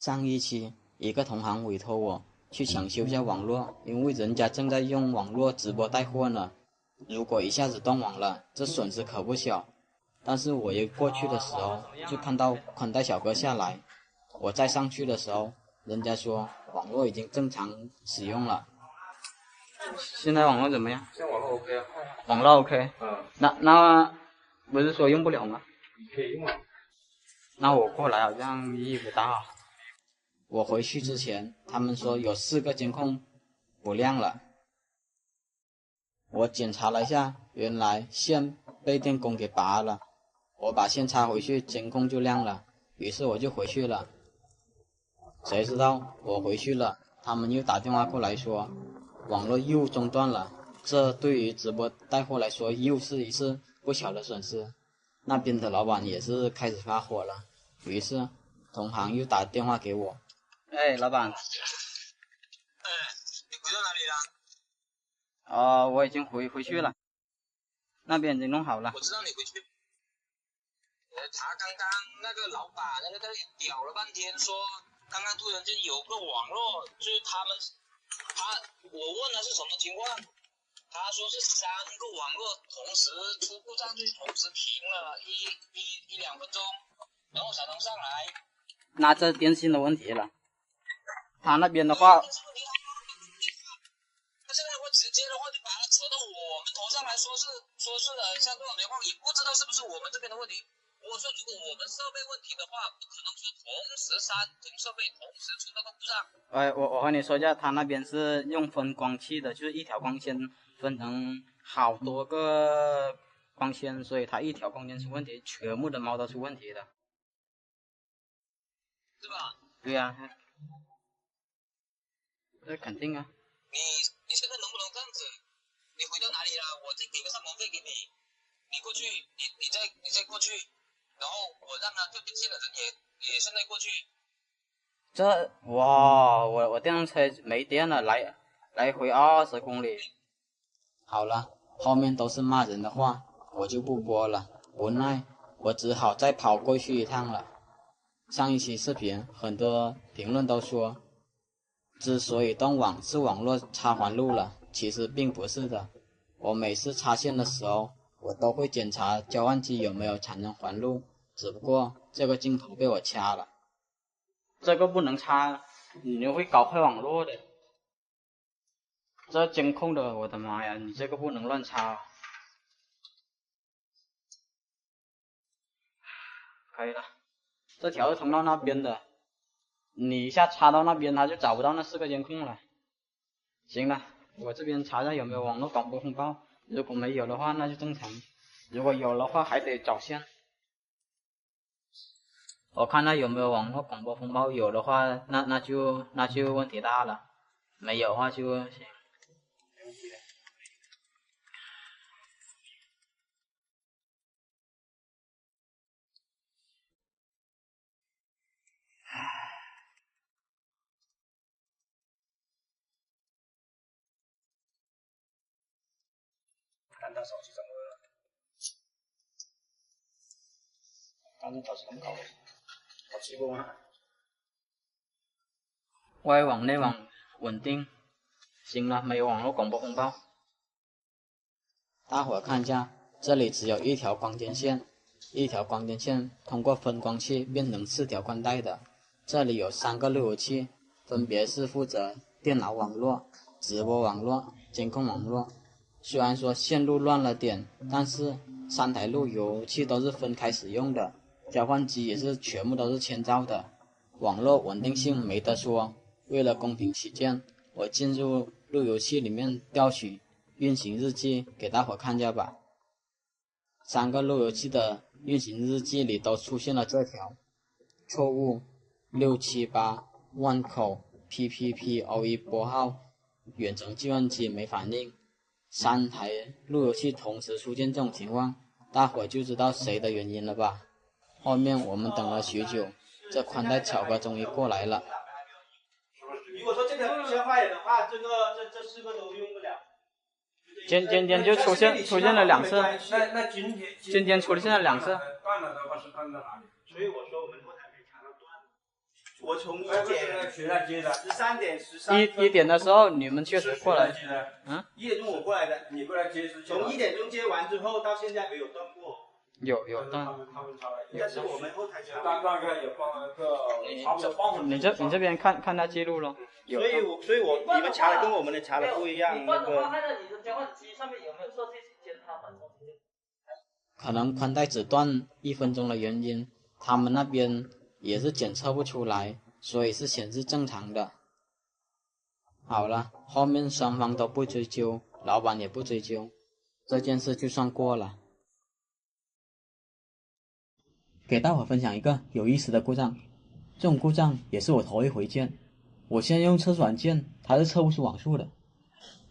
上一期一个同行委托我去抢修一下网络，因为人家正在用网络直播带货呢。如果一下子断网了，这损失可不小。但是我一过去的时候，就看到宽带小哥下来。我再上去的时候，人家说网络已经正常使用了。现在网络怎么样？现在网络 OK 啊。网络 OK。那不是说用不了吗？可以用啊。那我过来好像意义不大。我回去之前，他们说有4个监控不亮了。我检查了一下，原来线被电工给拔了。我把线插回去，监控就亮了。于是我就回去了。谁知道我回去了，他们又打电话过来说，网络又中断了。这对于直播带货来说，又是一次不小的损失。那边的老板也是开始发火了，于是同行又打电话给我。哎，老板。你回到哪里了？我已经回去了，那边已经弄好了。我知道你回去。他刚刚那个老板那个在那里屌了半天，说刚刚突然间有个网络，就是我问他是什么情况，他说是3个网络同时出故障，就同时停了一两分钟，然后才能上来。那这电信的问题了。他那边的话，他现在会直接的话就把它扯到我们头上来说是像这种情况，也不知道是不是我们这边的问题。我说如果我们设备问题的话，不可能说同时3种设备同时出那个故障。我和你说一下，他那边是用分光器的，就是一条光纤分成好多个光纤，所以他一条光纤出问题，全部的猫都出问题的。是吧？对呀。这肯定啊。你现在能不能这样子？你回到哪里了？我再给个上门费给你，你过去，你再过去，然后我让他这边线的人也现在过去。我电动车没电了，来回20公里。好了，后面都是骂人的话，我就不播了。无奈我只好再跑过去一趟了。上一期视频很多评论都说，之所以断网是网络插环路了，其实并不是的。我每次插线的时候，我都会检查交换机有没有产生环路，只不过这个镜头被我掐了。这个不能插，你会搞坏网络的。这监控的，我的妈呀，你这个不能乱插。可以了，这条是通到那边的，你一下插到那边，他就找不到那4个监控了。行了，我这边查一下有没有网络广播风暴，如果没有的话那就正常，如果有的话还得找线。我看他有没有网络广播风暴，有的话那就问题大了，没有的话就行。看他手机怎么了？赶紧找什么搞？搞直播吗？外网内网稳定。行了，没有网络广播风暴。大伙看一下，这里只有一条光纤线，一条光纤线通过分光器变成4条宽带的。这里有3个路由器，分别是负责电脑网络、直播网络、监控网络。虽然说线路乱了点，但是3台路由器都是分开使用的，交换机也是全部都是千兆的，网络稳定性没得说。为了公平起见，我进入路由器里面调取运行日记给大伙看一下吧。3个路由器的运行日记里都出现了这条错误678万口 PPPoE 拨号，远程计算机没反应。3台路由器同时出现这种情况，大伙就知道谁的原因了吧。后面我们等了许久，这宽带巧哥终于过来了。如果说这条线坏了的话，这4个都用不了。今天就出现了2次。那今天出现了2次。断了的话是断在哪里？所以我说我们后台没查到断。我从1点谁来接的？13:13。1点的时候你们确实过来。嗯，1点钟我过来的，你过来接是？从1点钟接完之后到现在没有断过。有断。但是我们后台查。大概有放了个差不多半分钟。你这边看他记录了。所以我你们查的跟我们的查的不一样。那个。看到你的交换机上面有没有设计时间，它缓冲时间。可能宽带只断1分钟的原因，他们那边也是检测不出来，所以是显示正常的。好了，后面双方都不追究，老板也不追究，这件事就算过了。给大伙分享一个有意思的故障，这种故障也是我头一回见。我现在用测速软件，它是测不出网速的，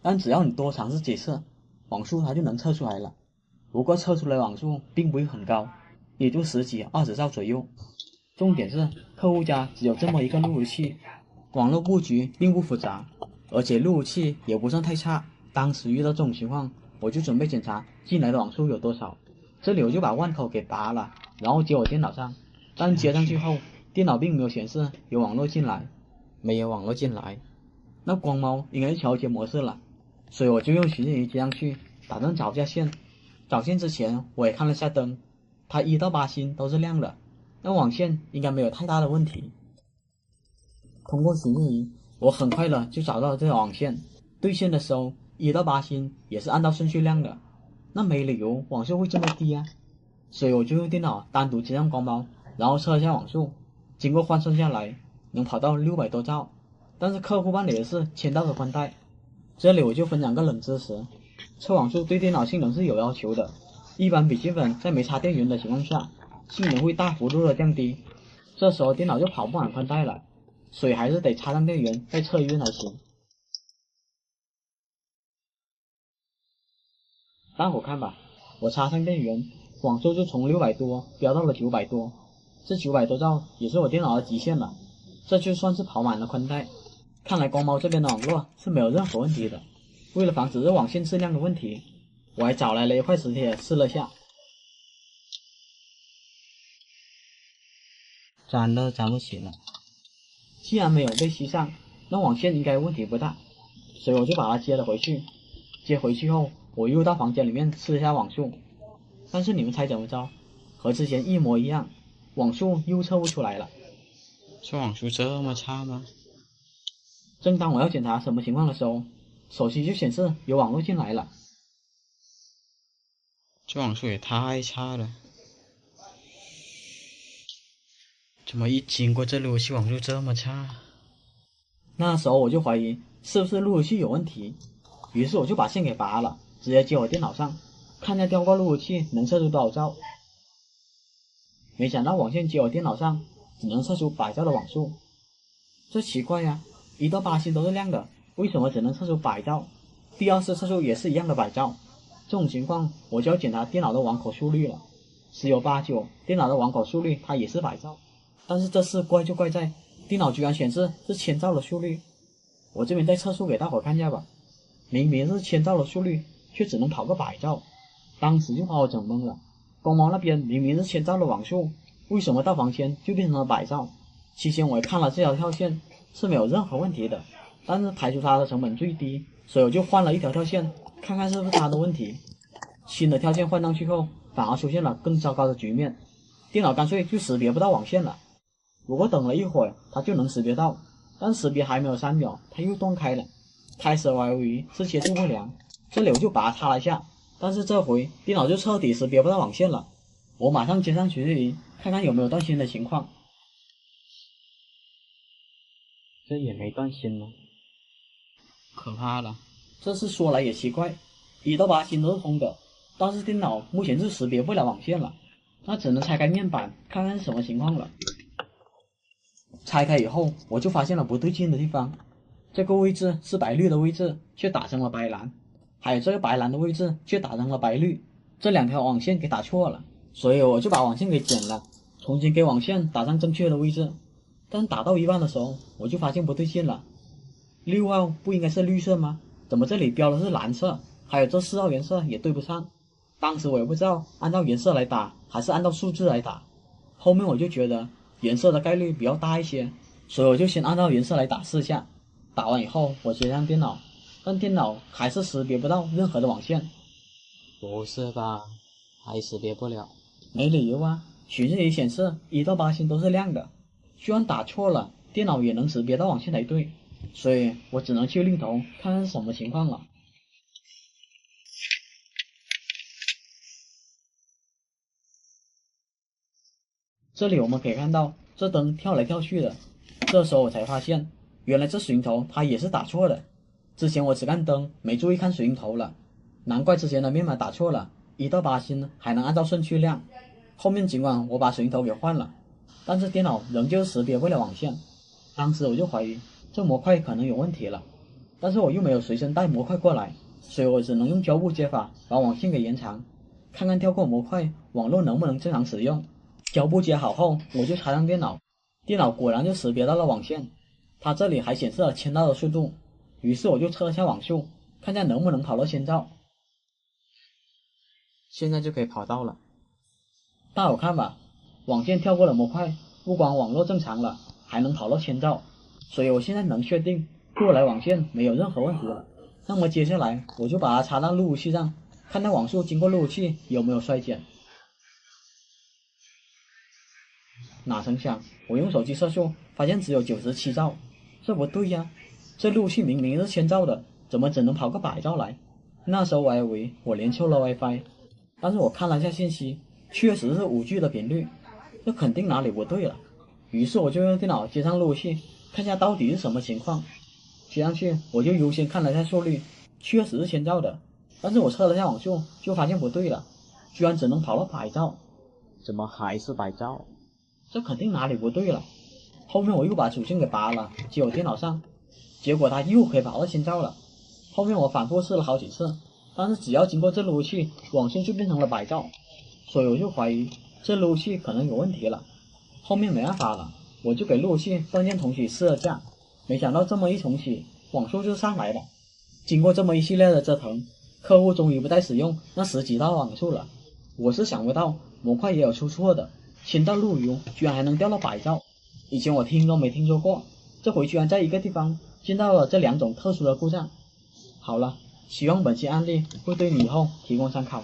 但只要你多尝试几次，网速它就能测出来了。不过测出来网速并不会很高，也就10几20兆左右。重点是客户家只有这么一个路由器，网络布局并不复杂，而且路由器也不算太差。当时遇到这种情况，我就准备检查进来的网速有多少。这里我就把万口给拔了，然后接我电脑上，但接上去后，电脑并没有显示有网络进来，没有网络进来，那光猫应该是调节模式了，所以我就用寻线仪接上去，打算找下线。找线之前我也看了下灯，它1到8星都是亮的，那网线应该没有太大的问题。通过寻线仪，我很快的就找到了这条网线，对线的时候1到8星也是按照顺序亮的，那没理由网速会这么低啊，所以我就用电脑单独接上光猫，然后测一下网速，经过换算下来能跑到600多兆，但是客户办理的是1000兆的宽带。这里我就分享个冷知识，测网速对电脑性能是有要求的，一般笔记本在没插电源的情况下，性能会大幅度的降低，这时候电脑就跑不满宽带了，所以还是得插上电源再测一遍才行。大伙看吧，我插上电源，网速就从600多飙到了900多，这900多兆也是我电脑的极限了，这就算是跑满了宽带。看来光猫这边的网络是没有任何问题的。为了防止这网线质量的问题，我还找来了一块磁铁试了下，粘都粘不起了。既然没有被吸上，那网线应该问题不大，所以我就把它接了回去。接回去后，我又到房间里面试一下网速，但是你们猜怎么着？和之前一模一样，网速又测不出来了。这网速这么差吗？正当我要检查什么情况的时候，手机就显示有网络进来了。这网速也太差了，怎么一经过这路由器网速这么差？那时候我就怀疑是不是路由器有问题，于是我就把线给拔了，直接接我电脑上，看下吊挂路由器能测出多少兆。没想到网线接我电脑上只能测出100兆的网速，这奇怪呀，1到8星都是亮的，为什么只能测出100兆？第二次测出也是一样的100兆，这种情况我就要检查电脑的网口速率了。十有八九，电脑的网口速率它也是100兆，但是这次怪就怪在电脑居然显示是1000兆的速率。我这边再测速给大伙看一下吧，明明是1000兆的速率，却只能跑个100兆，当时就把我整懵了。光猫那边明明是1000兆的网速，为什么到房间就变成了100兆？期间我也看了这条跳线是没有任何问题的，但是排除它的成本最低，所以我就换了一条跳线，看看是不是它的问题。新的跳线换上去后，反而出现了更糟糕的局面，电脑干脆就识别不到网线了。不过等了一会儿，它就能识别到，但识别还没有3秒，它又断开了。开始我还以为是接触不良，这里我就把它擦了一下，但是这回电脑就彻底识别不到网线了。我马上接上寻线仪，看看有没有断线的情况。这也没断线呢，可怕了。这次说来也奇怪，1到8星都是通的，但是电脑目前是识别不了网线了，那只能拆开面板看看是什么情况了。拆开以后，我就发现了不对劲的地方，这个位置是白绿的位置，却打成了白蓝，还有这个白蓝的位置却打成了白绿，这2条网线给打错了，所以我就把网线给剪了，重新给网线打上正确的位置。但打到一半的时候，我就发现不对劲了，6号不应该是绿色吗？怎么这里标的是蓝色？还有这4号颜色也对不上。当时我也不知道按照颜色来打还是按照数字来打，后面我就觉得颜色的概率比较大一些，所以我就先按照颜色来打4下，打完以后我接上电脑，但电脑还是识别不到任何的网线。不是吧，还识别不了？没理由啊，显示仪显示1到8星都是亮的，就算打错了，电脑也能识别到网线才对，所以我只能去另头看看是什么情况了。这里我们可以看到这灯跳来跳去的，这时候我才发现，原来这水龙头它也是打错的。之前我只看灯，没注意看水龙头了，难怪之前的密码打错了，1到8星还能按照顺序亮。后面尽管我把水龙头给换了，但是电脑仍旧识别不了网线。当时我就怀疑这模块可能有问题了，但是我又没有随身带模块过来，所以我只能用胶布接法把网线给延长，看看跳过模块网络能不能正常使用。胶布接好后，我就插上电脑，电脑果然就识别到了网线，它这里还显示了签到的速度，于是我就测了下网速，看下能不能跑到千兆。现在就可以跑到了，大家有看吧，网线跳过了模块，不光网络正常了，还能跑到千兆，所以我现在能确定过来网线没有任何问题了。那么接下来我就把它插到路由器上，看看网速经过路由器有没有衰减。哪成想我用手机测速发现只有97兆，这不对呀，这路由器明明是1000兆的，怎么只能跑个100兆来？那时候我还以为我连错了 WiFi， 但是我看了一下信息，确实是5G 的频率，这肯定哪里不对了。于是我就用电脑接上路由器，看下到底是什么情况。接上去我就优先看了一下速率，确实是1000兆的，但是我测了下网速就发现不对了，居然只能跑到100兆，怎么还是100兆？这肯定哪里不对了。后面我又把主线给拔了，接我电脑上，结果它又可以跑到1000兆了。后面我反复试了好几次，但是只要经过这路由器，网线就变成了100兆，所以我就怀疑这路由器可能有问题了。后面没办法了，我就给路由器断线重启试了下，没想到这么一重启，网速就上来了。经过这么一系列的折腾，客户终于不再使用那10几兆网速了。我是想不到模块也有出错的，1000兆路由居然还能掉到100兆，以前我听都没听说过，这回居然在一个地方见到了这2种特殊的故障。好了，希望本期案例会对你以后提供参考。